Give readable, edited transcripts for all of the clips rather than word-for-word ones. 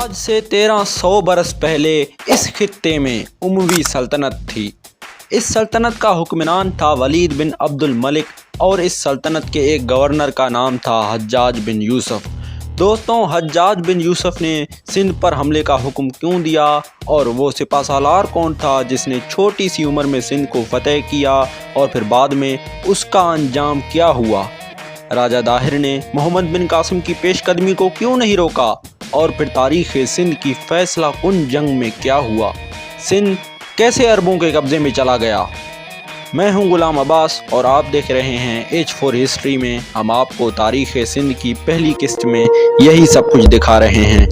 آج سے 1300 برس پہلے اس خطے میں اموی سلطنت تھی۔ اس سلطنت کا حکمران تھا ولید بن عبد الملک اور اس سلطنت کے ایک گورنر کا نام تھا حجاج بن یوسف۔ دوستوں، حجاج بن یوسف نے سندھ پر حملے کا حکم کیوں دیا اور وہ سپہ سالار کون تھا جس نے چھوٹی سی عمر میں سندھ کو فتح کیا اور پھر بعد میں اس کا انجام کیا ہوا؟ راجہ داہر نے محمد بن قاسم کی پیش قدمی کو کیوں نہیں روکا اور پھر تاریخ سندھ کی فیصلہ کن جنگ میں کیا ہوا؟ سندھ کیسے عربوں کے قبضے میں چلا گیا؟ میں ہوں غلام عباس اور آپ دیکھ رہے ہیں H4 ہسٹری میں۔ ہم آپ کو تاریخ سندھ کی پہلی قسط میں یہی سب کچھ دکھا رہے ہیں۔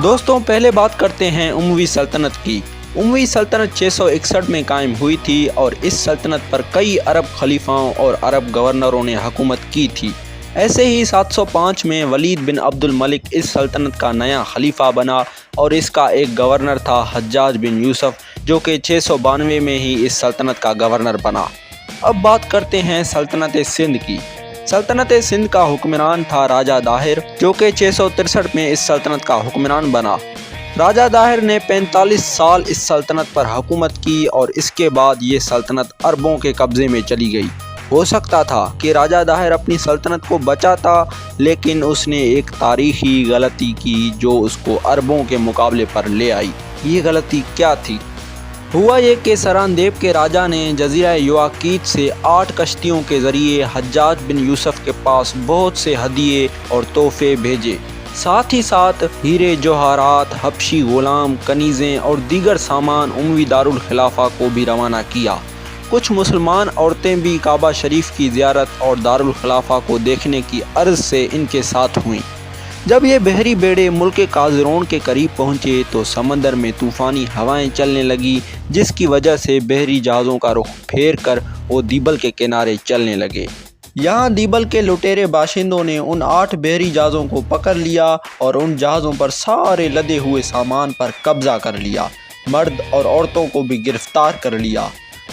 دوستوں، پہلے بات کرتے ہیں اموی سلطنت کی۔ اموی سلطنت 661 میں قائم ہوئی تھی اور اس سلطنت پر کئی عرب خلیفاؤں اور عرب گورنروں نے حکومت کی تھی۔ ایسے ہی 705 میں ولید بن عبد الملک اس سلطنت کا نیا خلیفہ بنا اور اس کا ایک گورنر تھا حجاج بن یوسف جو کہ 692 میں ہی اس سلطنت کا گورنر بنا۔ اب بات کرتے ہیں سلطنت سندھ کی۔ سلطنت سندھ کا حکمران تھا راجہ داہر جو کہ 663 میں اس سلطنت کا حکمران بنا۔ راجہ داہر نے 45 سال اس سلطنت پر حکومت کی اور اس کے بعد یہ سلطنت عربوں کے قبضے میں چلی گئی۔ ہو سکتا تھا کہ راجہ داہر اپنی سلطنت کو بچاتا، لیکن اس نے ایک تاریخی غلطی کی جو اس کو عربوں کے مقابلے پر لے آئی۔ یہ غلطی کیا تھی؟ ہوا یہ کہ سراندیب کے راجہ نے جزیرہ یواقیت سے 8 کشتیوں کے ذریعے حجاج بن یوسف کے پاس بہت سے ہدیے اور تحفے بھیجے، ساتھ ہی ساتھ ہیرے جوہرات، حبشی غلام، کنیزیں اور دیگر سامان اموی دارالخلافہ کو بھی روانہ کیا۔ کچھ مسلمان عورتیں بھی کعبہ شریف کی زیارت اور دارالخلافہ کو دیکھنے کی عرض سے ان کے ساتھ ہوئیں۔ جب یہ بحری بیڑے ملک کازرون کے قریب پہنچے تو سمندر میں طوفانی ہوائیں چلنے لگی، جس کی وجہ سے بحری جہازوں کا رخ پھیر کر وہ دیبل کے کنارے چلنے لگے۔ یہاں دیبل کے لٹیرے باشندوں نے ان 8 بحری جہازوں کو پکڑ لیا اور ان جہازوں پر سارے لدے ہوئے سامان پر قبضہ کر لیا۔ مرد اور عورتوں کو بھی گرفتار کر لیا۔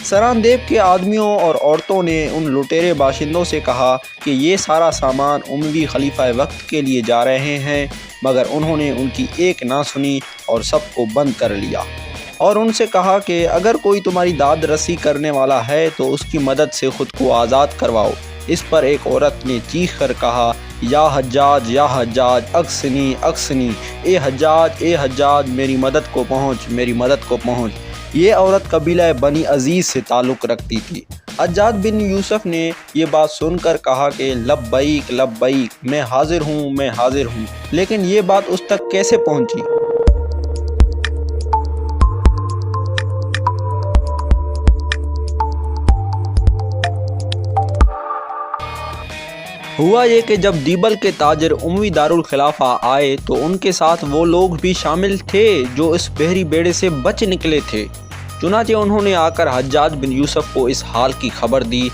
سراندیب کے آدمیوں اور عورتوں نے ان لٹیرے باشندوں سے کہا کہ یہ سارا سامان اموی خلیفہ وقت کے لیے جا رہے ہیں، مگر انہوں نے ان کی ایک نہ سنی اور سب کو بند کر لیا اور ان سے کہا کہ اگر کوئی تمہاری داد رسی کرنے والا ہے تو اس کی مدد سے خود کو آزاد کرواؤ۔ اس پر ایک عورت نے چیخ کر کہا، یا حجاج اکسنی اکسنی، اے حجاج میری مدد کو پہنچ، میری مدد کو پہنچ۔ یہ عورت قبیلہ بنی عزیز سے تعلق رکھتی تھی۔ حجاج بن یوسف نے یہ بات سن کر کہا کہ لبیک لبیک، میں حاضر ہوں، لیکن یہ بات اس تک کیسے پہنچی؟ ہوا یہ کہ جب دیبل کے تاجر اموی دارالخلافہ آئے تو ان کے ساتھ وہ لوگ بھی شامل تھے جو اس بحری بیڑے سے بچ نکلے تھے۔ چنانچہ انہوں نے آ کر حجاج بن یوسف کو اس حال کی خبر دی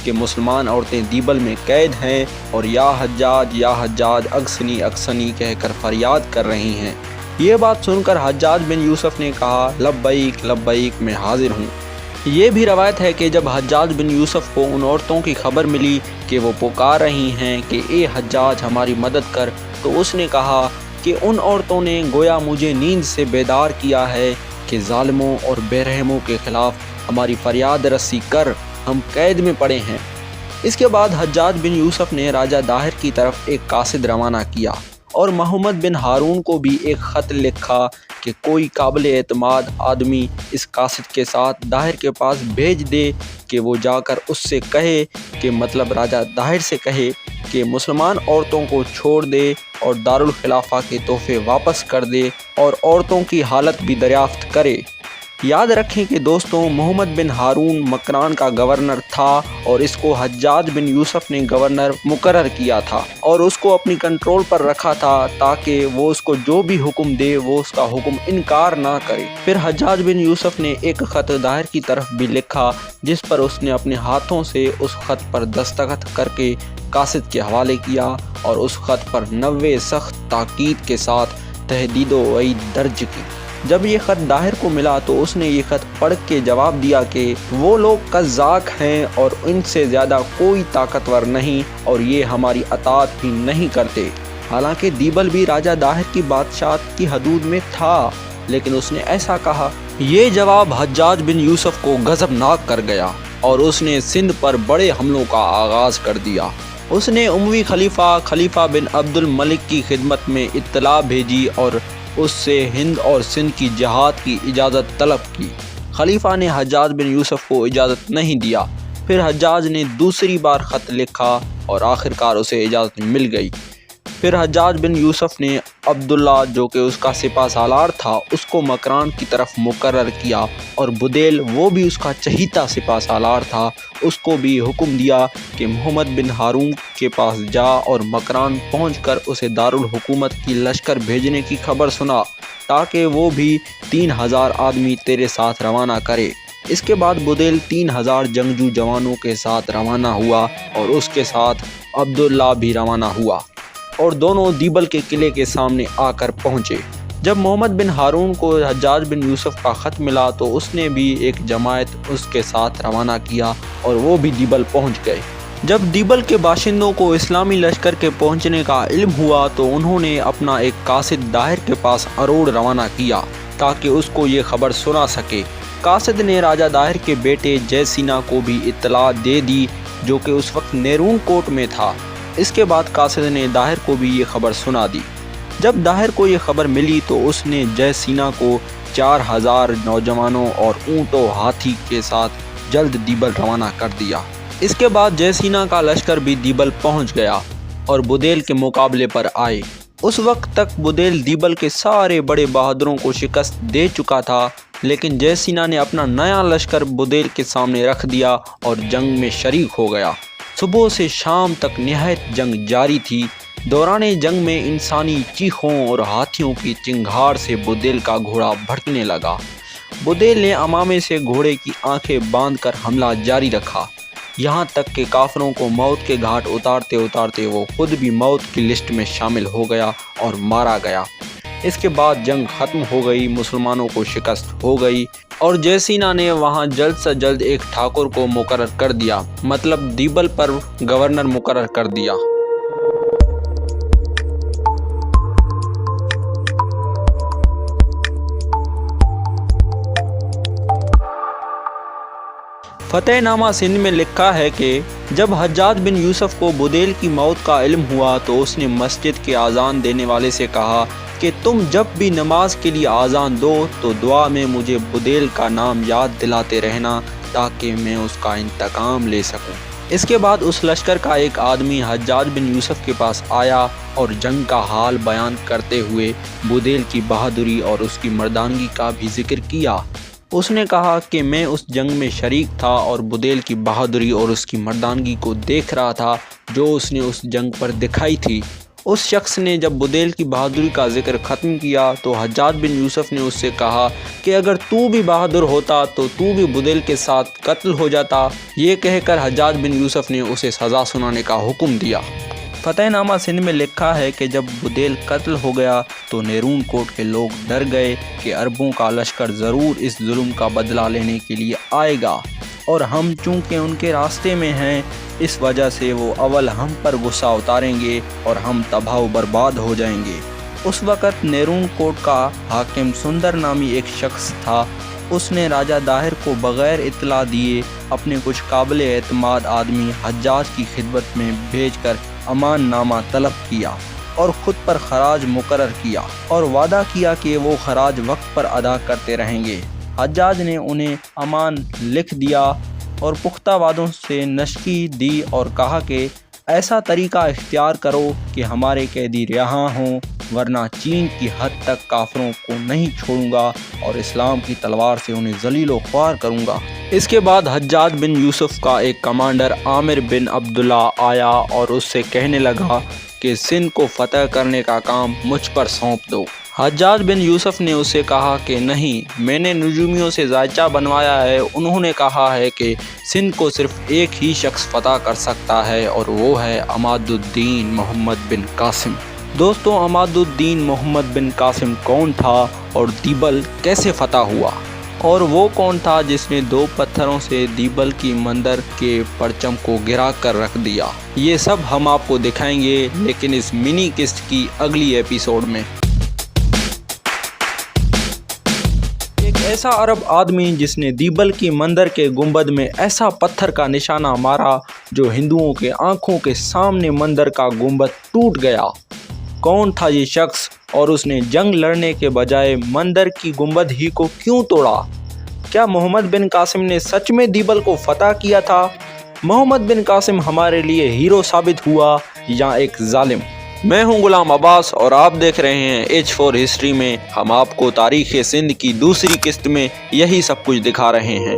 کہ مسلمان عورتیں دیبل میں قید ہیں اور یا حجاج اکسنی اکسنی کہہ کر فریاد کر رہی ہیں۔ یہ بات سن کر حجاج بن یوسف نے کہا، لبیک لبیک، میں حاضر ہوں۔ یہ بھی روایت ہے کہ جب حجاج بن یوسف کو ان عورتوں کی خبر ملی کہ وہ پکار رہی ہیں کہ اے حجاج ہماری مدد کر، تو اس نے کہا کہ ان عورتوں نے گویا مجھے نیند سے بیدار کیا ہے کہ ظالموں اور بے رحموں کے خلاف ہماری فریاد رسی کر، ہم قید میں پڑے ہیں۔ اس کے بعد حجاج بن یوسف نے راجہ داہر کی طرف ایک قاصد روانہ کیا اور محمد بن ہارون کو بھی ایک خط لکھا کہ کوئی قابل اعتماد آدمی اس قاصد کے ساتھ داہر کے پاس بھیج دے کہ وہ جا کر اس سے کہے کہ مطلب راجہ داہر سے کہے کہ مسلمان عورتوں کو چھوڑ دے اور دارالخلافہ کے تحفے واپس کر دے اور عورتوں کی حالت بھی دریافت کرے۔ یاد رکھیں کہ دوستوں، محمد بن ہارون مکران کا گورنر تھا اور اس کو حجاج بن یوسف نے گورنر مقرر کیا تھا اور اس کو اپنی کنٹرول پر رکھا تھا تاکہ وہ اس کو جو بھی حکم دے وہ اس کا حکم انکار نہ کرے۔ پھر حجاج بن یوسف نے ایک خط داہر کی طرف بھی لکھا جس پر اس نے اپنے ہاتھوں سے اس خط پر دستخط کر کے قاصد کے حوالے کیا اور اس خط پر 90 سخت تاکید کے ساتھ تہدید و وعید درج کی۔ جب یہ خط داہر کو ملا تو اس نے یہ خط پڑھ کے جواب دیا کہ وہ لوگ قزاق ہیں اور ان سے زیادہ کوئی طاقتور نہیں اور یہ ہماری اطاعت بھی نہیں کرتے۔ حالانکہ دیبل بھی راجہ داہر کی بادشاہت کی حدود میں تھا، لیکن اس نے ایسا کہا۔ یہ جواب حجاج بن یوسف کو غضبناک کر گیا اور اس نے سندھ پر بڑے حملوں کا آغاز کر دیا۔ اس نے اموی خلیفہ بن عبد الملک کی خدمت میں اطلاع بھیجی اور اس سے ہند اور سندھ کی جہاد کی اجازت طلب کی۔ خلیفہ نے حجاج بن یوسف کو اجازت نہیں دیا۔ پھر حجاج نے دوسری بار خط لکھا اور آخرکار اسے اجازت مل گئی۔ پھر حجاج بن یوسف نے عبداللہ جو کہ اس کا سپہ سالار تھا اس کو مکران کی طرف مقرر کیا، اور بدیل وہ بھی اس کا چہیتا سپہ سالار تھا، اس کو بھی حکم دیا کہ محمد بن ہارون کے پاس جا اور مکران پہنچ کر اسے دارالحکومت کی لشکر بھیجنے کی خبر سنا تاکہ وہ بھی 3000 آدمی تیرے ساتھ روانہ کرے۔ اس کے بعد بدیل 3000 جنگجو جوانوں کے ساتھ روانہ ہوا اور اس کے ساتھ عبداللہ بھی روانہ ہوا، اور دونوں دیبل کے قلعے کے سامنے آ کر پہنچے۔ جب محمد بن ہارون کو حجاج بن یوسف کا خط ملا تو اس نے بھی ایک جماعت اس کے ساتھ روانہ کیا اور وہ بھی دیبل پہنچ گئے۔ جب دیبل کے باشندوں کو اسلامی لشکر کے پہنچنے کا علم ہوا تو انہوں نے اپنا ایک قاصد داہر کے پاس اروڑ روانہ کیا تاکہ اس کو یہ خبر سنا سکے۔ قاصد نے راجہ داہر کے بیٹے جے سینا کو بھی اطلاع دے دی جو کہ اس وقت نیرون کوٹ میں تھا۔ اس کے بعد قاصد نے داہر کو بھی یہ خبر سنا دی۔ جب داہر کو یہ خبر ملی تو اس نے جے سینا کو 4000 نوجوانوں اور اونٹ و ہاتھی کے ساتھ جلد دیبل روانہ کر دیا۔ اس کے بعد جے سینا کا لشکر بھی دیبل پہنچ گیا اور بدیل کے مقابلے پر آئے۔ اس وقت تک بدیل دیبل کے سارے بڑے بہادروں کو شکست دے چکا تھا، لیکن جے سینا نے اپنا نیا لشکر بدیل کے سامنے رکھ دیا اور جنگ میں شریک ہو گیا۔ صبح سے شام تک نہایت جنگ جاری تھی۔ دوران جنگ میں انسانی چیخوں اور ہاتھیوں کی چنگھاڑ سے بدیل کا گھوڑا بھڑکنے لگا۔ بدیل نے امامے سے گھوڑے کی آنکھیں باندھ کر حملہ جاری رکھا، یہاں تک کہ کافروں کو موت کے گھاٹ اتارتے اتارتے وہ خود بھی موت کی لسٹ میں شامل ہو گیا اور مارا گیا۔ اس کے بعد جنگ ختم ہو گئی، مسلمانوں کو شکست ہو گئی، اور جے سینا نے وہاں جلد سے جلد ایک ٹھاکر کو مقرر کر دیا، مطلب دیبل پر گورنر مقرر کر دیا۔ فتح نامہ سندھ میں لکھا ہے کہ جب حجاج بن یوسف کو بدیل کی موت کا علم ہوا تو اس نے مسجد کے اذان دینے والے سے کہا کہ تم جب بھی نماز کے لیے اذان دو تو دعا میں مجھے بدیل کا نام یاد دلاتے رہنا تاکہ میں اس کا انتقام لے سکوں۔ اس کے بعد اس لشکر کا ایک آدمی حجاج بن یوسف کے پاس آیا اور جنگ کا حال بیان کرتے ہوئے بدیل کی بہادری اور اس کی مردانگی کا بھی ذکر کیا۔ اس نے کہا کہ میں اس جنگ میں شریک تھا اور بدیل کی بہادری اور اس کی مردانگی کو دیکھ رہا تھا جو اس نے اس جنگ پر دکھائی تھی۔ اس شخص نے جب بدیل کی بہادری کا ذکر ختم کیا تو حجاج بن یوسف نے اس سے کہا کہ اگر تو بھی بہادر ہوتا تو تو بھی بدیل کے ساتھ قتل ہو جاتا۔ یہ کہہ کر حجاج بن یوسف نے اسے سزا سنانے کا حکم دیا۔ فتح نامہ سندھ میں لکھا ہے کہ جب بدیل قتل ہو گیا تو نیرون کوٹ کے لوگ ڈر گئے کہ عربوں کا لشکر ضرور اس ظلم کا بدلہ لینے کے لیے آئے گا، اور ہم چونکہ ان کے راستے میں ہیں اس وجہ سے وہ اول ہم پر غصہ اتاریں گے اور ہم تباہ و برباد ہو جائیں گے۔ اس وقت نیرون کوٹ کا حاکم سندر نامی ایک شخص تھا۔ اس نے راجہ داہر کو بغیر اطلاع دیے اپنے کچھ قابل اعتماد آدمی حجاج کی خدمت میں بھیج کر امان نامہ طلب کیا اور خود پر خراج مقرر کیا اور وعدہ کیا کہ وہ خراج وقت پر ادا کرتے رہیں گے۔ حجاج نے انہیں امان لکھ دیا اور پختہ وعدوں سے نشکی دی اور کہا کہ ایسا طریقہ اختیار کرو کہ ہمارے قیدی رہا ہوں، ورنہ چین کی حد تک کافروں کو نہیں چھوڑوں گا اور اسلام کی تلوار سے انہیں ذلیل و خوار کروں گا۔ اس کے بعد حجاج بن یوسف کا ایک کمانڈر عامر بن عبداللہ آیا اور اس سے کہنے لگا کہ سندھ کو فتح کرنے کا کام مجھ پر سونپ دو۔ حجاج بن یوسف نے اسے کہا کہ نہیں، میں نے نجومیوں سے ذائچہ بنوایا ہے، انہوں نے کہا ہے کہ سندھ کو صرف ایک ہی شخص فتح کر سکتا ہے اور وہ ہے عماد الدین محمد بن قاسم۔ दोस्तों, अमादुद्दीन मोहम्मद बिन कासिम कौन था और दीबल कैसे फतह हुआ, और वो कौन था जिसने 2 पत्थरों से दीबल की मंदिर के परचम को गिरा कर रख दिया, ये सब हम आपको दिखाएंगे, लेकिन इस मिनी किस्त की अगली एपिसोड में। एक ऐसा अरब आदमी जिसने दीबल की मंदिर के गुंबद में ऐसा पत्थर का निशाना मारा जो हिंदुओं के आंखों के सामने मंदिर का गुंबद टूट गया। कौन था ये शख्स और उसने जंग लड़ने के बजाय मंदिर की गुंबद ही को क्यों तोड़ा? क्या मोहम्मद बिन कासिम ने सच में दीबल को फतह किया था? मोहम्मद बिन कासिम हमारे लिए हीरो साबित हुआ या एक जालिम? मैं हूं गुलाम अब्बास और आप देख रहे हैं H4 हिस्ट्री में। हम आपको तारीख़ सिंध की दूसरी किस्त में यही सब कुछ दिखा रहे हैं।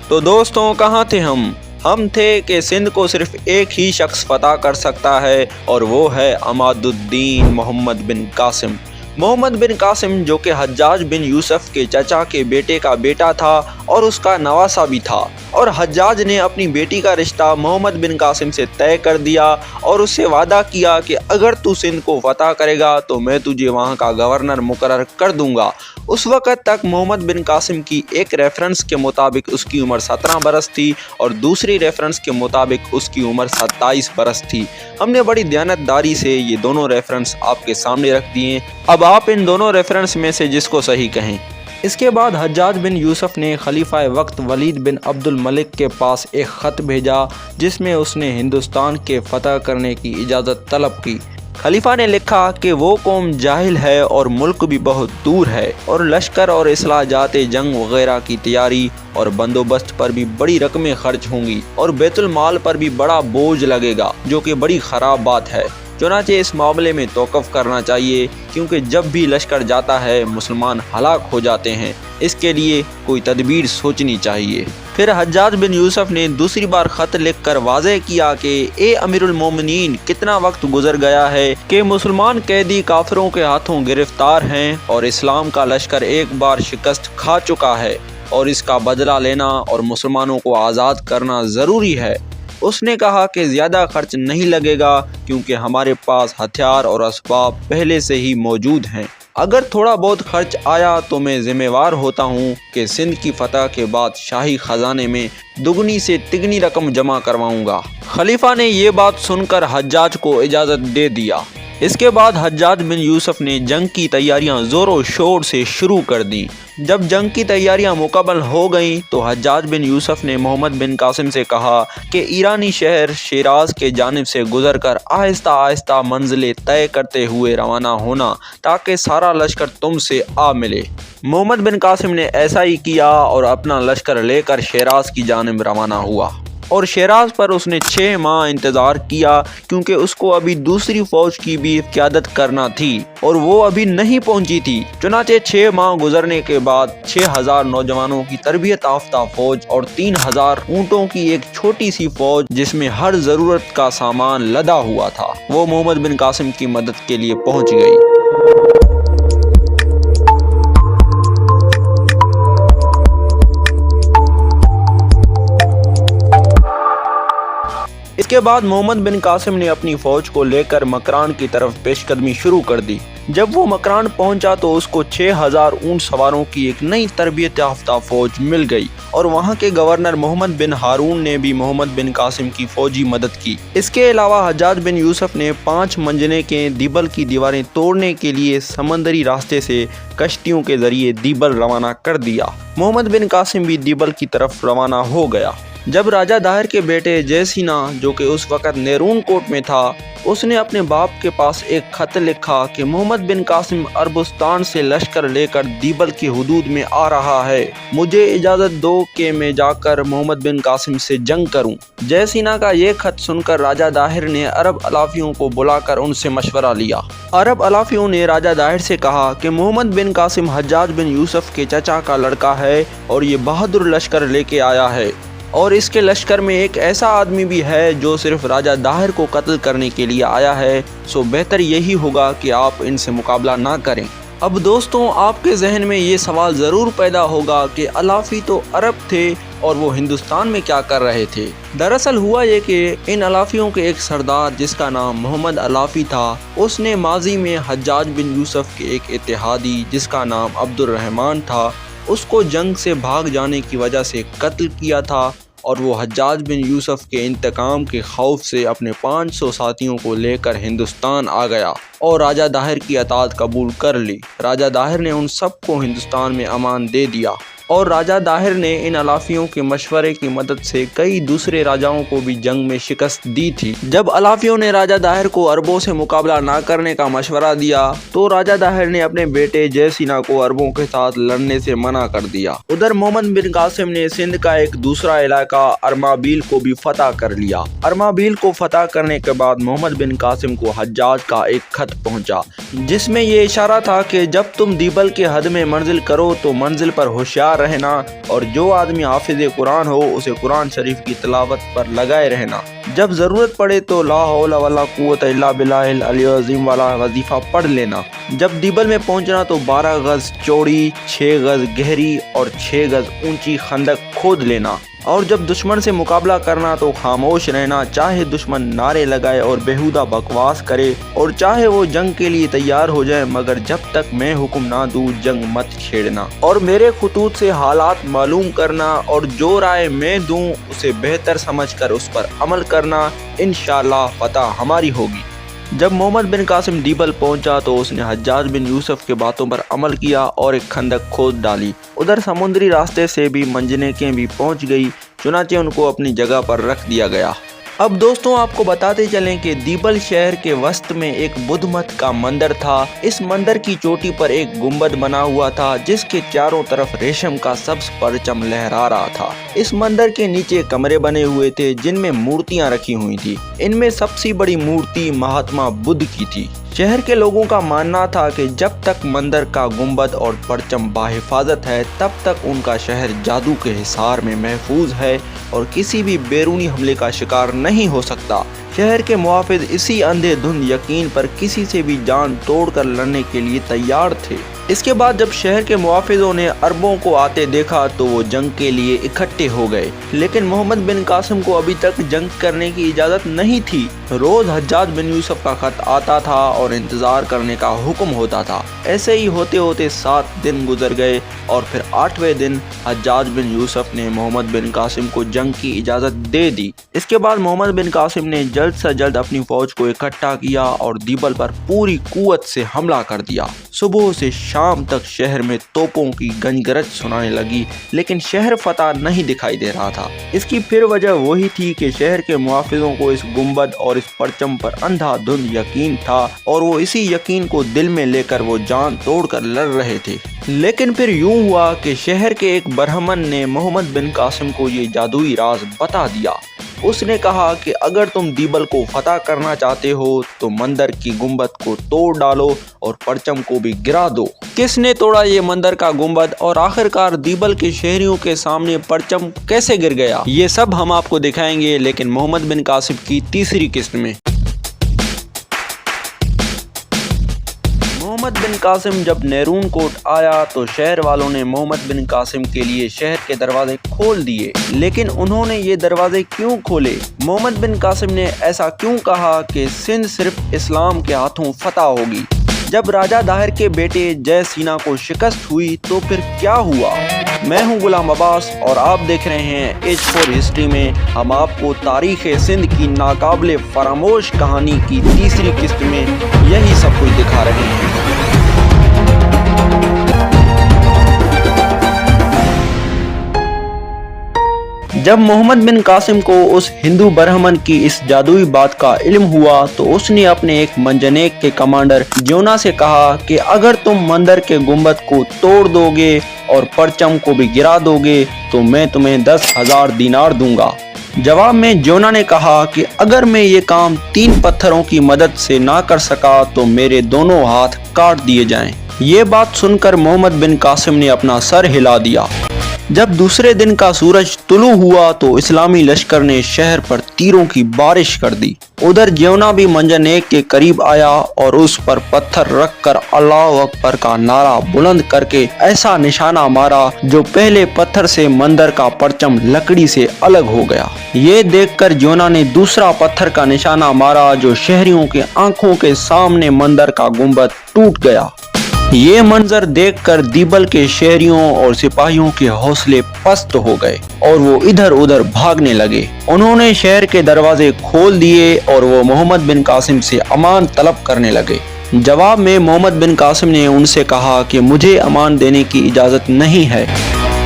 तो दोस्तों, कहाँ थे हम थे कि सिंध को सिर्फ एक ही शख्स फतह कर सकता है और वो है अमादुद्दीन मोहम्मद बिन कासिम। मोहम्मद बिन कासिम जो कि हज्जाज बिन यूसुफ के चचा के बेटे का बेटा था और उसका नवासा भी था, और हज्जाज ने अपनी बेटी का रिश्ता मोहम्मद बिन कासिम से तय कर दिया और उससे वादा किया कि अगर तू सिंध को फतह करेगा तो मैं तुझे वहाँ का गवर्नर मुकर्रर कर दूंगा। उस वक़्त तक मोहम्मद बिन कासिम की एक रेफरेंस के मुताबिक उसकी उम्र 17 बरस थी और दूसरी रेफरेंस के मुताबिक उसकी उम्र 27 बरस थी। हमने बड़ी दयानतदारी से ये दोनों रेफरेंस आपके सामने रख दिए। अब आप इन दोनों रेफरेंस में से जिसको सही कहें। इसके बाद हज्जाज बिन यूसुफ ने खलीफा वक्त वलीद बिन अब्दुल मलिक के पास एक ख़त भेजा जिसमें उसने हिंदुस्तान के फतह करने की इजाज़त तलब की। खलीफा ने लिखा कि वो कौम जाहिल है और मुल्क भी बहुत दूर है और लश्कर और इस्लाह-जात जंग वगैरह की तैयारी और बंदोबस्त पर भी बड़ी रकमें खर्च होंगी और बैतुल माल पर भी बड़ा बोझ लगेगा, जो कि बड़ी ख़राब बात है। चुनांचे इस मामले में तौक़ुफ़ करना चाहिए, क्योंकि जब भी लश्कर जाता है मुसलमान हलाक हो जाते हैं। इसके लिए कोई तदबीर सोचनी चाहिए। फिर हज्जाज बिन यूसुफ ने दूसरी बार ख़त लिखकर वाज़ेह किया कि ए अमीरुल मोमिनीन, कितना वक्त गुजर गया है कि मुसलमान कैदी काफिरों के हाथों गिरफ्तार हैं और इस्लाम का लश्कर एक बार शिकस्त खा चुका है और इसका बदला लेना और मुसलमानों को आज़ाद करना ज़रूरी है। उसने कहा कि ज़्यादा खर्च नहीं लगेगा क्योंकि हमारे पास हथियार और असबाब पहले से ही मौजूद हैं। अगर थोड़ा बहुत खर्च आया तो मैं ज़िम्मेवार होता हूँ कि सिंध की फतह के बाद शाही ख़जाने में दुगनी से तिगनी रकम जमा करवाऊँगा। खलीफा ने ये बात सुनकर हज्जाज को इजाज़त दे दिया। इसके बाद हज्जाज बिन यूसुफ ने जंग की तैयारियां ज़ोरों शोर से शुरू कर दी। जब जंग की तैयारियां मुकम्मल हो गईं तो हज्जाज बिन यूसुफ ने मोहम्मद बिन कासिम से कहा कि ईरानी शहर शिराज के जानिब से गुजरकर आहिस्ता आहिस्ता मंजिलें तय करते हुए रवाना होना, ताकि सारा लश्कर तुमसे आ मिले। मोहम्मद बिन कासिम ने ऐसा ही किया और अपना लश्कर लेकर शिराज की जानिब रवाना हुआ और शिराज पर उसने 6 माह इंतज़ार किया, क्योंकि उसको अभी दूसरी फ़ौज की भी क़यादत करना थी और वो अभी नहीं पहुंची थी। चुनांचे 6 माह गुजरने के बाद 6000 नौजवानों की तरबियत याफ्ता फ़ौज और 3000 ऊँटों की एक छोटी सी फ़ौज जिसमें हर ज़रूरत का सामान लदा हुआ था, वो मोहम्मद बिन कासिम की मदद के लिए पहुँच गई। इसके बाद मोहम्मद बिन कासिम ने अपनी फ़ौज को लेकर मकरान की तरफ पेशकदमी शुरू कर दी। जब वो मकरान पहुंचा तो उसको 6000 ऊँट सवारों की एक नई तरबियत याफ्ता फ़ौज मिल गई और वहां के गवर्नर मोहम्मद बिन हारून ने भी मोहम्मद बिन कासिम की फ़ौजी मदद की। इसके अलावा हज्जाज बिन यूसुफ ने 5 मंजिले के दीबल की दीवारें तोड़ने के लिए समंदरी रास्ते से कश्तियों के ज़रिए दीबल रवाना कर दिया। मोहम्मद बिन कासिम भी दीबल की तरफ रवाना हो गया। जब राजा दाहिर के बेटे जयसीना, जो कि उस वक़्त नेरून कोट में था, उसने अपने बाप के पास एक ख़त लिखा कि मोहम्मद बिन कासिम अरबुस्तान से लश्कर लेकर दीबल की हुदूद में आ रहा है, मुझे इजाज़त दो कि मैं जाकर मोहम्मद बिन कासिम से जंग करूं। जयसीना का ये ख़त सुनकर राजा दाहिर ने अरब अलाफियों को बुलाकर उनसे मशवरा लिया। अरब अलाफियों ने राजा दाहिर से कहा कि मोहम्मद बिन कासिम हज्जाज बिन यूसुफ के चचा का लड़का है और ये बहादुर लश्कर लेके आया है और इसके लश्कर में एक ऐसा आदमी भी है जो सिर्फ राजा दाहिर को कत्ल करने के लिए आया है, सो बेहतर यही होगा कि आप इनसे मुकाबला ना करें। اب دوستوں آپ کے ذہن میں یہ سوال ضرور پیدا ہوگا کہ الافی تو عرب تھے اور وہ ہندوستان میں کیا کر رہے تھے۔ دراصل ہوا یہ کہ ان الافیوں کے ایک سردار جس کا نام محمد الافی تھا، اس نے ماضی میں حجاج بن یوسف کے ایک اتحادی جس کا نام عبد الرحمن تھا، اس کو جنگ سے بھاگ جانے کی وجہ سے قتل کیا تھا، اور وہ حجاج بن یوسف کے انتقام کے خوف سے اپنے 500 ساتھیوں کو لے کر ہندوستان آ گیا اور راجہ داہر کی اطاعت قبول کر لی۔ راجہ داہر نے ان سب کو ہندوستان میں امان دے دیا اور راجہ داہر نے ان الافیوں کے مشورے کی مدد سے کئی دوسرے راجاؤں کو بھی جنگ میں شکست دی تھی۔ جب الافیوں نے راجہ داہر کو عربوں سے مقابلہ نہ کرنے کا مشورہ دیا تو راجہ داہر نے اپنے بیٹے جے سینا کو عربوں کے ساتھ لڑنے سے منع کر دیا۔ ادھر محمد بن قاسم نے سندھ کا ایک دوسرا علاقہ ارمابیل کو بھی فتح کر لیا۔ ارمابیل کو فتح کرنے کے بعد محمد بن قاسم کو حجاج کا ایک خط پہنچا جس میں یہ اشارہ تھا کہ جب تم دیبل کے حد میں منزل کرو تو منزل پر ہوشیار رہنا، اور جو آدمی حافظ قرآن ہو اسے قرآن شریف کی تلاوت پر لگائے رہنا، جب ضرورت پڑے تو لا حول ولا قوت الا باللہ العلی العظیم والا وظیفہ پڑھ لینا۔ جب دیبل میں پہنچنا تو 12 گز چوڑی، 6 گز گہری اور 6 گز اونچی خندق کھود لینا، اور جب دشمن سے مقابلہ کرنا تو خاموش رہنا، چاہے دشمن نعرے لگائے اور بیہودہ بکواس کرے، اور چاہے وہ جنگ کے لیے تیار ہو جائے، مگر جب تک میں حکم نہ دوں جنگ مت چھیڑنا، اور میرے خطوط سے حالات معلوم کرنا، اور جو رائے میں دوں اسے بہتر سمجھ کر اس پر عمل کرنا، انشاءاللہ فتح ہماری ہوگی۔ جب محمد بن قاسم دیبل پہنچا تو اس نے حجاج بن یوسف کے باتوں پر عمل کیا اور ایک خندق کھود ڈالی۔ ادھر سمندری راستے سے بھی منجنیقیں بھی پہنچ گئی، چنانچہ ان کو اپنی جگہ پر رکھ دیا گیا۔ اب دوستوں آپ کو بتاتے چلیں کہ دیبل شہر کے وسط میں ایک بدھ مت کا مندر تھا۔ اس مندر کی چوٹی پر ایک گنبد بنا ہوا تھا جس کے چاروں طرف ریشم کا سبز پرچم لہرا رہا تھا۔ اس مندر کے نیچے کمرے بنے ہوئے تھے جن میں مورتیاں رکھی ہوئی تھی۔ ان میں سب سے بڑی مورتی مہاتما بدھ کی تھی۔ شہر کے لوگوں کا ماننا تھا کہ جب تک مندر کا گنبد اور پرچم باحفاظت ہے تب تک ان کا شہر جادو کے حصار میں محفوظ ہے اور کسی بھی بیرونی حملے کا شکار نہیں ہو سکتا۔ شہر کے محافظ اسی اندھے دھند یقین پر کسی سے بھی جان توڑ کر لڑنے کے لیے تیار تھے۔ اس کے بعد جب شہر کے محافظوں نے عربوں کو آتے دیکھا تو وہ جنگ کے لیے اکٹھے ہو گئے، لیکن محمد بن قاسم کو ابھی تک جنگ کرنے کی اجازت نہیں تھی۔ روز حجاج بن یوسف کا خط آتا تھا اور انتظار کرنے کا حکم ہوتا تھا۔ ایسے ہی ہوتے ہوتے 7 دن گزر گئے اور پھر 8ویں دن حجاج بن یوسف نے محمد بن قاسم کو جنگ کی اجازت دے دی۔ اس کے بعد محمد بن قاسم نے جلد سے جلد اپنی فوج کو اکٹھا کیا اور دیبل پر پوری قوت سے حملہ کر دیا۔ صبح سے شام تک شہر میں توپوں کی گنج گرج سنانے لگی، لیکن شہر فتح نہیں دکھائی دے رہا تھا۔ اس کی پھر وجہ وہی تھی کہ شہر کے محافظوں کو اس گنبد اور اس پرچم پر اندھا دھند یقین تھا، اور وہ اسی یقین کو دل میں لے کر وہ جان توڑ کر لڑ رہے تھے۔ لیکن پھر یوں ہوا کہ شہر کے ایک برہمن نے محمد بن قاسم کو یہ جادوئی راز بتا دیا۔ اس نے کہا کہ اگر تم دیبل کو فتح کرنا چاہتے ہو تو مندر کی گنبد کو توڑ ڈالو اور پرچم کو بھی گرا دو۔ کس نے توڑا یہ مندر کا گنبد اور آخرکار دیبل کے شہریوں کے سامنے پرچم کیسے گر گیا، یہ سب ہم آپ کو دکھائیں گے، لیکن محمد بن قاسم کی تیسری قسط میں۔ محمد بن قاسم جب نیرون کوٹ آیا تو شہر والوں نے محمد بن قاسم کے لیے شہر کے دروازے کھول دیے، لیکن انہوں نے یہ دروازے کیوں کھولے؟ محمد بن قاسم نے ایسا کیوں کہا کہ سندھ صرف اسلام کے ہاتھوں فتح ہوگی؟ جب راجہ داہر کے بیٹے جے سینا کو شکست ہوئی تو پھر کیا ہوا؟ میں ہوں غلام عباس اور آپ دیکھ رہے ہیں H4 ہسٹری میں ہم آپ کو تاریخ سندھ کی ناقابل فراموش کہانی کی تیسری قسط میں یہی سب کچھ دکھا رہے ہیں۔ جب محمد بن قاسم کو اس ہندو برہمن کی اس جادوئی بات کا علم ہوا تو اس نے اپنے ایک منجنیق کے کمانڈر جونا سے کہا کہ اگر تم مندر کے گنبد کو توڑ دو گے اور پرچم کو بھی گرا دو گے تو میں تمہیں 10,000 دینار دوں گا۔ جواب میں جونا نے کہا کہ اگر میں یہ کام 3 پتھروں کی مدد سے نہ کر سکا تو میرے دونوں ہاتھ کاٹ دیے جائیں۔ یہ بات سن کر محمد بن قاسم نے اپنا سر ہلا دیا۔ جب دوسرے دن کا سورج طلوع ہوا تو اسلامی لشکر نے شہر پر تیروں کی بارش کر دی۔ उधर ज्योना भी मंजर एक के करीब आया और उस पर पत्थर रखकर अल्लाह अकबर का नारा बुलंद करके ऐसा निशाना मारा जो पहले पत्थर से मंदिर का परचम लकड़ी से अलग हो गया। ये देखकर ज्योना ने दूसरा पत्थर का निशाना मारा जो शहरियों के आंखों के सामने मंदिर का गुंबद टूट गया। ये मंजर देखकर दीबल के शहरियों और सिपाहियों के हौसले पस्त हो गए और वो इधर उधर भागने लगे। उन्होंने शहर के दरवाजे खोल दिए और वो मोहम्मद बिन कासिम से अमान तलब करने लगे। जवाब में मोहम्मद बिन कासिम ने उनसे कहा कि मुझे अमान देने की इजाज़त नहीं है।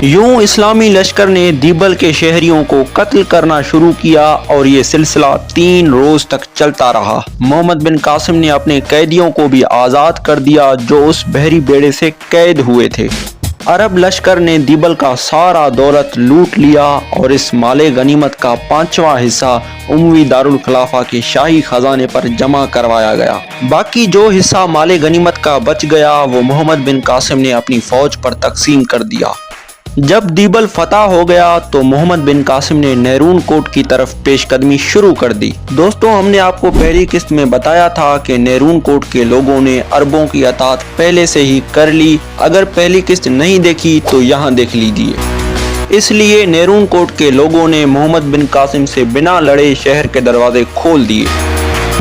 यूं इस्लामी लश्कर ने दीबल के शहरियों को कत्ल करना शुरू किया और ये सिलसिला 3 रोज तक चलता रहा। मोहम्मद बिन कासिम ने अपने कैदियों को भी आज़ाद कर दिया जो उस बहरी बेड़े से कैद हुए थे। अरब लश्कर ने दीबल का सारा दौलत लूट लिया और इस माले गनीमत का 5वां हिस्सा उमवी दारुल खिलाफा के शाही खजाने पर जमा करवाया गया। बाकी जो हिस्सा माले गनीमत का बच गया वो मोहम्मद बिन कासिम ने अपनी फौज पर तकसीम कर दिया। जब दीबल फतह हो गया तो मोहम्मद बिन कासिम ने नेरून कोट की तरफ पेशकदमी शुरू कर दी। दोस्तों, हमने आपको पहली किस्त में बताया था कि नेरून कोट के लोगों ने अरबों की अतात पहले से ही कर ली। अगर पहली किस्त नहीं देखी तो यहाँ देख लीजिए। इसलिए नेरून कोट के लोगों ने मोहम्मद बिन कासिम से बिना लड़े शहर के दरवाजे खोल दिए।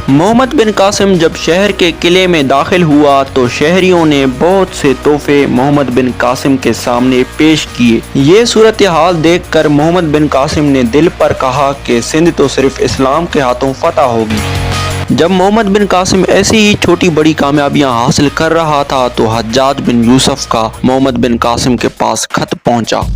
मोहम्मद बिन कासिम जब शहर के किले में दाखिल हुआ तो शहरियों ने बहुत से तोहफे मोहम्मद बिन कासिम के सामने पेश किए। ये सूरत हाल देखकर मोहम्मद बिन कासिम ने दिल पर कहा कि सिंध तो सिर्फ इस्लाम के हाथों फतह होगी। जब मोहम्मद बिन कासिम ऐसी ही छोटी बड़ी कामयाबियां हासिल कर रहा था तो हज्जाज बिन यूसुफ का मोहम्मद बिन कासिम के पास खत पहुंचा।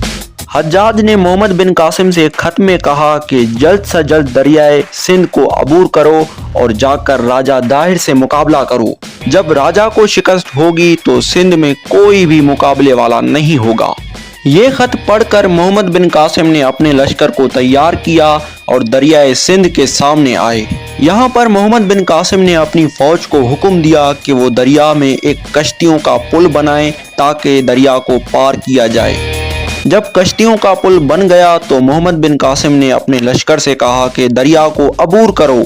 हज्जाज ने मोहम्मद बिन कासिम से खत में कहा कि जल्द से जल्द दरियाए सिंध को अबूर करो और जाकर राजा दाहिर से मुकाबला करो। जब राजा को शिकस्त होगी तो सिंध में कोई भी मुकाबले वाला नहीं होगा। ये खत पढ़कर मोहम्मद बिन कासिम ने अपने लश्कर को तैयार किया और दरियाए सिंध के सामने आए। यहाँ पर मोहम्मद बिन कासिम ने अपनी फौज को हुक्म दिया कि वो दरिया में एक कश्तियों का पुल बनाए ताकि दरिया को पार किया जाए। जब कश्तियों का पुल बन गया तो मोहम्मद बिन कासिम ने अपने लश्कर से कहा कि दरिया को अबूर करो।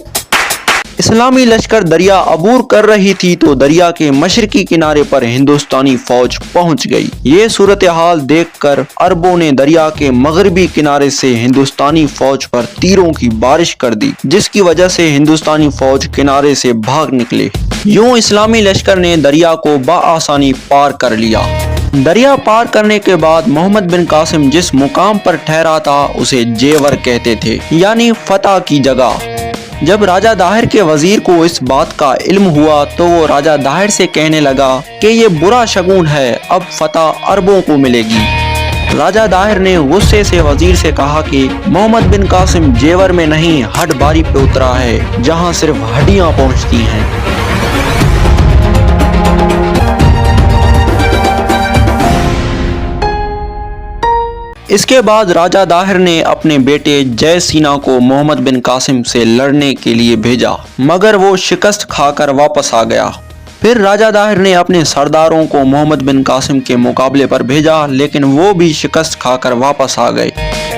इस्लामी लश्कर दरिया अबूर कर रही थी तो दरिया के मशरकी किनारे पर हिंदुस्तानी फौज पहुंच गई। ये सूरत हाल देखकर अरबों ने दरिया के मगरबी किनारे से हिंदुस्तानी फौज पर तीरों की बारिश कर दी, जिसकी वजह से हिंदुस्तानी फौज किनारे से भाग निकले। यूं इस्लामी लश्कर ने दरिया को बआसानी पार कर लिया। दरिया पार करने के बाद मोहम्मद बिन कासिम जिस मुकाम पर ठहरा था उसे जेवर कहते थे, यानी फतह की जगह। जब राजा दाहिर के वजीर को इस बात का इल्म हुआ तो वो राजा दाहिर से कहने लगा कि ये बुरा शगुन है, अब फतह अरबों को मिलेगी। राजा दाहिर ने गुस्से से वजीर से कहा कि मोहम्मद बिन कासिम जेवर में नहीं हड बारी पे उतरा है, जहाँ सिर्फ हड्डियाँ पहुँचती हैं। इसके बाद राजा दाहिर ने अपने बेटे जय सीना को मोहम्मद बिन कासिम से लड़ने के लिए भेजा, मगर वो शिकस्त खाकर वापस आ गया। फिर राजा दाहिर ने अपने सरदारों को मोहम्मद बिन कासिम के मुकाबले पर भेजा, लेकिन वो भी शिकस्त खाकर वापस आ गए।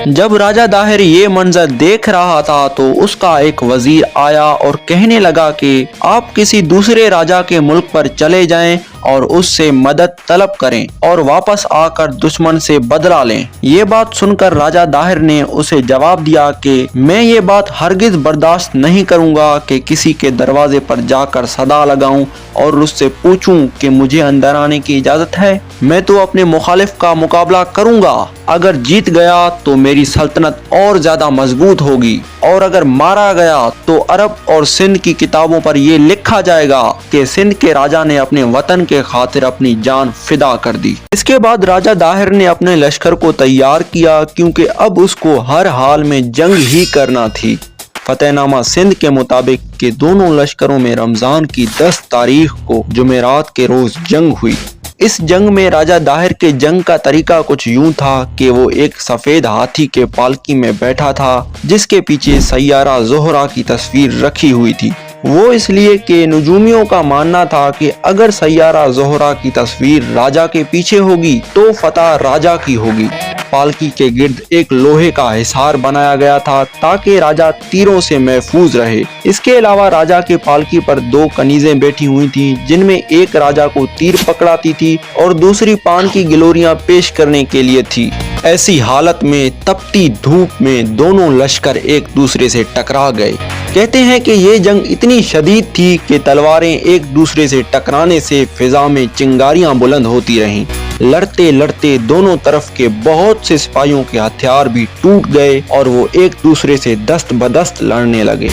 जब राजा दाहिर ये मंजर देख रहा था तो उसका एक वजीर आया और कहने लगा कि आप किसी दूसरे राजा के मुल्क पर चले जाएं और उससे मदद तलब करें और वापस आकर दुश्मन से बदला लें। ये बात सुनकर राजा दाहिर ने उसे जवाब दिया कि मैं ये बात हरगिज बर्दाश्त नहीं करूंगा कि किसी के दरवाजे पर जाकर सदा लगाऊं और उससे पूछूं कि मुझे अंदर आने की इजाजत है। मैं तो अपने मुखालिफ का मुकाबला करूंगा। अगर जीत गया तो मेरी सल्तनत और ज्यादा मजबूत होगी और अगर मारा गया तो अरब और सिंध की किताबों पर यह लिखा जाएगा कि सिंध के राजा ने अपने वतन के खातिर अपनी जान फिदा कर दी। इसके बाद राजा दाहिर ने अपने लश्कर को तैयार किया क्योंकि अब उसको हर हाल में जंग ही करना थी। फतेहनामा सिंध के मुताबिक कि दोनों लश्करों में रमजान की 10 तारीख को जुमेरात के रोज जंग हुई। इस जंग में राजा दाहिर के जंग का तरीका कुछ यूं था कि वो एक सफेद हाथी के पालकी में बैठा था जिसके पीछे सैयारा ज़ोहरा की तस्वीर रखी हुई थी। वो इसलिए कि नुजूमियों का मानना था कि अगर सैयारा ज़ोहरा की तस्वीर राजा के पीछे होगी तो फतह राजा की होगी। पालकी के गिर्द एक लोहे का हिसार बनाया गया था ताकि राजा तीरों से महफूज रहे। इसके अलावा राजा के पालकी पर 2 कनीजें बैठी हुई थी, जिनमें एक राजा को तीर पकड़ाती थी और दूसरी पान की गिलोरियां पेश करने के लिए थी। ऐसी हालत में तपती धूप में दोनों लश्कर एक दूसरे से टकरा गए। कहते हैं कि ये जंग इतनी शदीद थी कि तलवारें एक दूसरे से टकराने से फिजा में चिंगारियां बुलंद होती रहीं। लड़ते लड़ते दोनों तरफ के बहुत से सिपाहियों के हथियार भी टूट गए और वो एक दूसरे से दस्त बदस्त लड़ने लगे।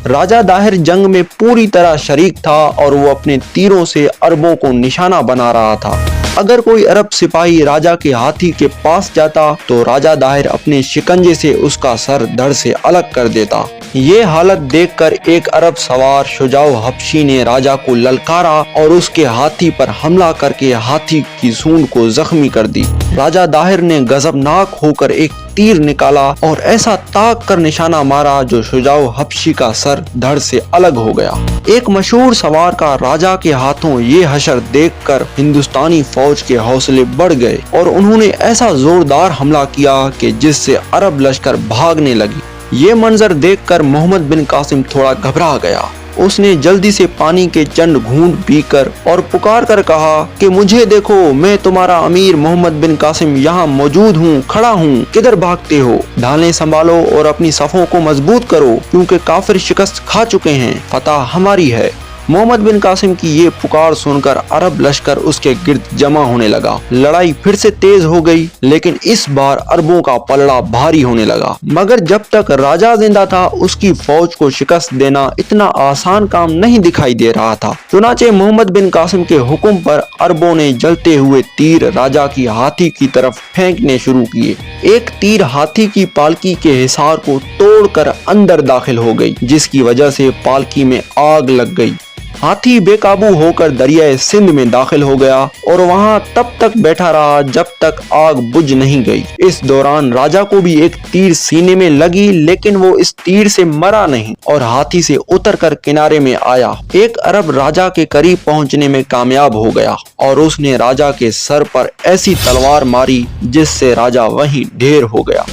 राजा दाहिर जंग में पूरी तरह शरीक था और वो अपने तीरों से अरबों को निशाना बना रहा था। अगर कोई अरब सिपाही राजा के हाथी के पास जाता तो राजा दाहिर अपने शिकंजे से उसका सर धड़ से अलग कर देता। ये हालत देखकर एक अरब सवार शुजाउ हबशी ने राजा को ललकारा और उसके हाथी पर हमला करके हाथी की सूंड को जख्मी कर दी। राजा दाहिर ने गजबनाक होकर एक तीर निकाला और ऐसा ताक कर निशाना मारा जो शुजाउ हबशी का सर धड़ से अलग हो गया। एक मशहूर सवार का राजा के हाथों ये हशर देखकर हिंदुस्तानी फौज के हौसले बढ़ गए और उन्होंने ऐसा जोरदार हमला किया कि जिससे अरब लश्कर भागने लगी। ये मंजर देखकर मोहम्मद बिन कासिम थोड़ा घबरा गया। उसने जल्दी से पानी के चंद घूंट पीकर और पुकार कर कहा कि मुझे देखो, मैं तुम्हारा अमीर मोहम्मद बिन कासिम यहाँ मौजूद हूँ, खड़ा हूँ, किधर भागते हो? ढालें संभालो और अपनी सफों को मजबूत करो, क्योंकि काफिर शिकस्त खा चुके हैं, फतह हमारी है। मोहम्मद बिन कासिम की ये पुकार सुनकर अरब लश्कर उसके गिर्द जमा होने लगा। लड़ाई फिर से तेज हो गई, लेकिन इस बार अरबों का पलड़ा भारी होने लगा। मगर जब तक राजा जिंदा था उसकी फौज को शिकस्त देना इतना आसान काम नहीं दिखाई दे रहा था। चुनाचे मोहम्मद बिन कासिम के हुक्म पर अरबों ने जलते हुए तीर राजा की हाथी की तरफ फेंकने शुरू किए। एक तीर हाथी की पालकी के हिसार को तोड़कर अंदर दाखिल हो गई, जिसकी वजह से पालकी में आग लग गई। हाथी बेकाबू होकर दरियाए सिंध में दाखिल हो गया और वहां तब तक बैठा रहा जब तक आग बुझ नहीं गई। इस दौरान राजा को भी एक तीर सीने में लगी, लेकिन वो इस तीर से मरा नहीं और हाथी से उतरकर किनारे में आया। एक अरब राजा के करीब पहुंचने में कामयाब हो गया और उसने राजा के सर पर ऐसी तलवार मारी जिससे राजा वहीं ढेर हो गया।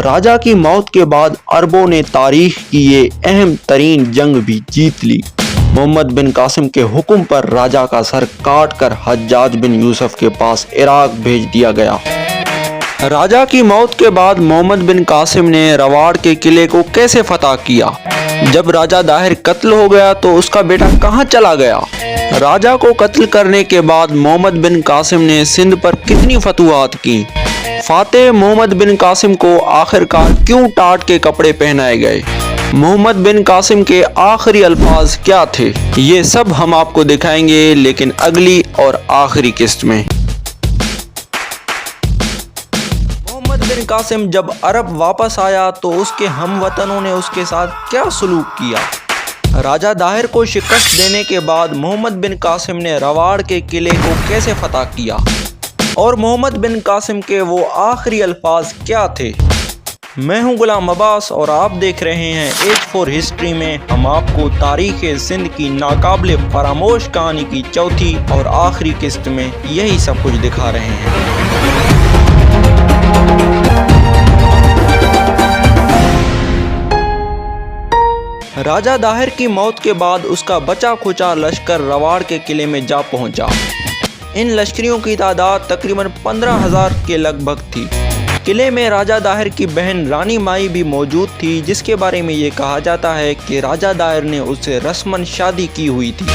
राजा की मौत के बाद अरबों ने तारीख की ये अहम तरीन जंग भी जीत ली। मोहम्मद बिन कासिम के हुक्म पर राजा का सर काटकर हज्जाज बिन यूसुफ के पास इराक भेज दिया गया। राजा की मौत के बाद मोहम्मद बिन कासिम ने रवाड़ के किले को कैसे फतह किया? जब राजा दाहिर कत्ल हो गया तो उसका बेटा कहाँ चला गया? राजा को कत्ल करने के बाद मोहम्मद बिन कासिम ने सिंध पर कितनी फतुहात की? फातेह मोहम्मद बिन कासिम को आखिरकार क्यों टाट के कपड़े पहनाए गए? मोहम्मद बिन कासिम के आखिरी अल्फाज क्या थे? ये सब हम आपको दिखाएंगे, लेकिन अगली और आखिरी किस्त में। मोहम्मद बिन कासिम जब अरब वापस आया तो उसके हमवतनों ने उसके साथ क्या सलूक किया? राजा दाहिर को शिकस्त देने के बाद मोहम्मद बिन कासिम ने रवाड़ के किले को कैसे फतह किया और मोहम्मद बिन कासिम के वो आखिरी अल्फाज क्या थे? मैं हूं गुलाम अब्बास और आप देख रहे हैं एज फॉर हिस्ट्री में हम आपको तारीख़ सिंध की नाकाबिले फरामोश कहानी की चौथी और आखिरी किस्त में यही सब कुछ दिखा रहे हैं। राजा दाहिर की मौत के बाद उसका बचा खुचा लश्कर रवाड़ के किले में जा पहुंचा। इन लश्करियों की तादाद तकरीबन 15,000 के लगभग थी। किले में राजा दाहिर की बहन रानी माई भी मौजूद थी, जिसके बारे में ये कहा जाता है कि राजा दाहिर ने उससे रस्मन शादी की हुई थी।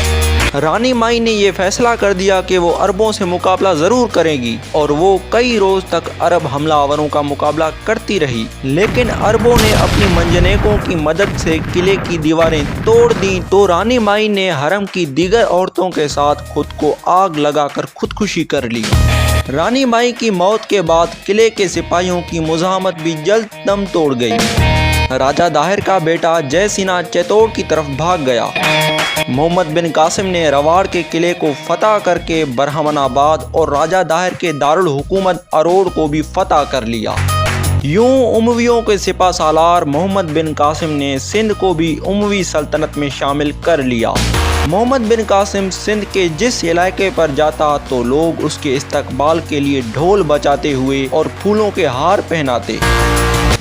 रानी माई ने यह फैसला कर दिया कि वो अरबों से मुकाबला ज़रूर करेगी और वो कई रोज़ तक अरब हमलावरों का मुकाबला करती रही, लेकिन अरबों ने अपनी मंजनेकों की मदद से किले की दीवारें तोड़ दी तो रानी माई ने हरम की दीगर औरतों के साथ खुद को आग लगाकर खुदकुशी कर ली। रानी माई की मौत के बाद किले के सिपाहियों की मुज़ाहमत भी जल्द दम तोड़ गई। राजा दाहिर का बेटा जयसिना चित्तौड़ की तरफ भाग गया। मोहम्मद बिन कासिम ने रवाड़ के किले को फतह करके बरहमनाबाद और राजा दाहिर के दारुल हुकूमत अरोड़ को भी फतह कर लिया। यूं उमवियों के सिपा सालार मोहम्मद बिन कासिम ने सिंध को भी उमवी सल्तनत में शामिल कर लिया। मोहम्मद बिन कासिम सिंध के जिस इलाके पर जाता तो लोग उसके इस्तकबाल के लिए ढोल बजाते हुए और फूलों के हार पहनाते।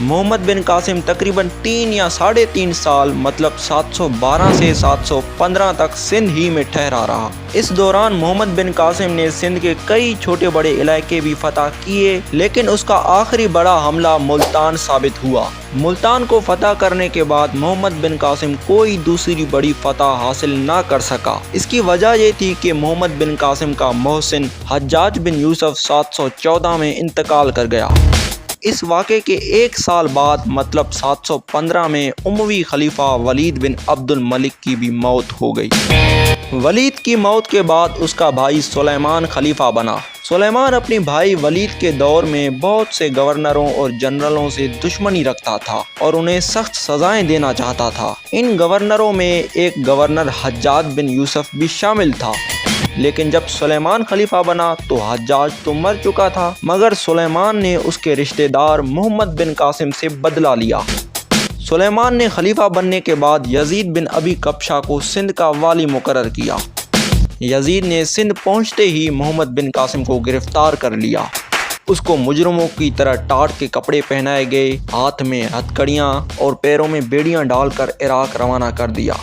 मोहम्मद बिन कासिम तकरीबन 3 या 3.5 साल मतलब 712 से 715 तक सिंध ही में ठहरा रहा। इस दौरान मोहम्मद बिन कासिम ने सिंध के कई छोटे बड़े इलाके भी फतह किए, लेकिन उसका आखिरी बड़ा हमला मुल्तान साबित हुआ। मुल्तान को फतह करने के बाद मोहम्मद बिन कासिम कोई दूसरी बड़ी फतह हासिल ना कर सका। इसकी वजह ये थी कि मोहम्मद बिन कासिम का मोहसिन हज्जाज बिन यूसुफ 714 में इंतकाल कर गया। इस वाक़े के 1 साल बाद मतलब 715 में उमवी खलीफा वलीद बिन अब्दुल मलिक की भी मौत हो गई। वलीद की मौत के बाद उसका भाई सुलेमान खलीफा बना। सुलेमान अपने भाई वलीद के दौर में बहुत से गवर्नरों और जनरलों से दुश्मनी रखता था और उन्हें सख्त सजाएं देना चाहता था। इन गवर्नरों में एक गवर्नर हज्जाज बिन यूसुफ भी शामिल था। लेकिन जब सुलेमान खलीफा बना तो हज्जाज तो मर चुका था, मगर सुलेमान ने उसके रिश्तेदार मोहम्मद बिन कासिम से बदला लिया। सुलेमान ने खलीफा बनने के बाद यजीद बिन अबी कबशा को सिंध का वाली मुकर्रर किया। यजीद ने सिंध पहुंचते ही मोहम्मद बिन कासिम को गिरफ्तार कर लिया। उसको मुजरमों की तरह टाट के कपड़े पहनाए गए, हाथ में हथकड़ियाँ और पैरों में बेड़ियाँ डालकर इराक रवाना कर दिया।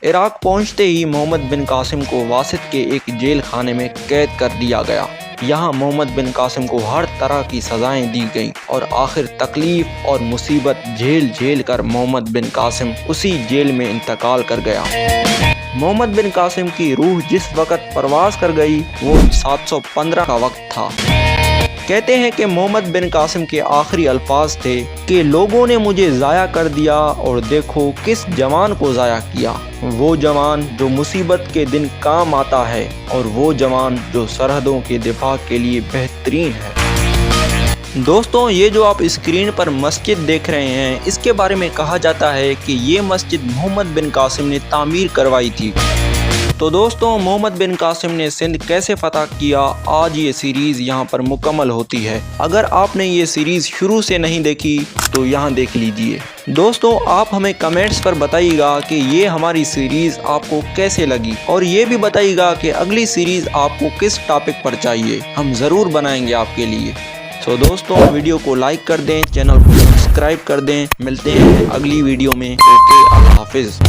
इराक पहुंचते ही मोहम्मद बिन कासिम को वासित के एक जेल खाने में कैद कर दिया गया। यहाँ मोहम्मद बिन कासिम को हर तरह की सज़ाएं दी गईं और आखिर तकलीफ और मुसीबत झेल कर मोहम्मद बिन कासिम उसी जेल में इंतकाल कर गया। मोहम्मद बिन कासिम की रूह जिस वक़्त परवास कर गई वो 715 का वक्त था। कहते हैं कि मोहम्मद बिन कासिम के आखिरी अल्फाज थे कि लोगों ने मुझे ज़ाया कर दिया और देखो किस जवान को ज़ाया किया, वो जवान जो मुसीबत के दिन काम आता है और वो जवान जो सरहदों के दिफा के लिए बेहतरीन है। दोस्तों, ये जो आप स्क्रीन पर मस्जिद देख रहे हैं, इसके बारे में कहा जाता है कि ये मस्जिद मोहम्मद बिन कासिम ने तामीर करवाई थी। तो दोस्तों, मोहम्मद बिन कासिम ने सिंध कैसे फतह किया, आज ये सीरीज़ यहाँ पर मुकम्मल होती है। अगर आपने ये सीरीज़ शुरू से नहीं देखी तो यहाँ देख लीजिए। दोस्तों, आप हमें कमेंट्स पर बताइएगा कि ये हमारी सीरीज़ आपको कैसे लगी और ये भी बताइएगा कि अगली सीरीज़ आपको किस टॉपिक पर चाहिए, हम ज़रूर बनाएंगे आपके लिए। तो दोस्तों, वीडियो को लाइक कर दें, चैनल को सब्सक्राइब कर दें। मिलते हैं अगली वीडियो में। ओके, अल्लाह हाफिज़।